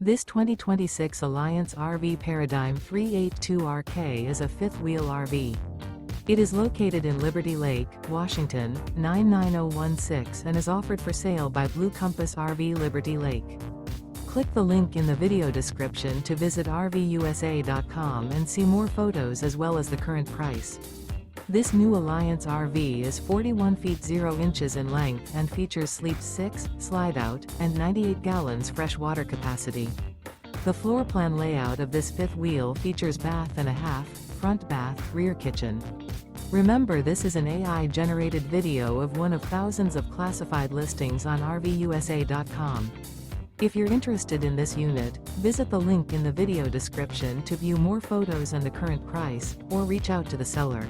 This 2026 Alliance RV Paradigm 382RK is a fifth-wheel RV. It is located in Liberty Lake, Washington, 99016 and is offered for sale by Blue Compass RV Liberty Lake. Click the link in the video description to visit RVUSA.com and see more photos as well as the current price. This new Alliance RV is 41 feet 0 inches in length and features Sleep 6, Slideout, and 98 gallons fresh water capacity. The floor plan layout of this fifth wheel features bath and a half, front bath, rear kitchen. Remember, this is an AI-generated video of one of thousands of classified listings on RVUSA.com. If you're interested in this unit, visit the link in the video description to view more photos and the current price, or reach out to the seller.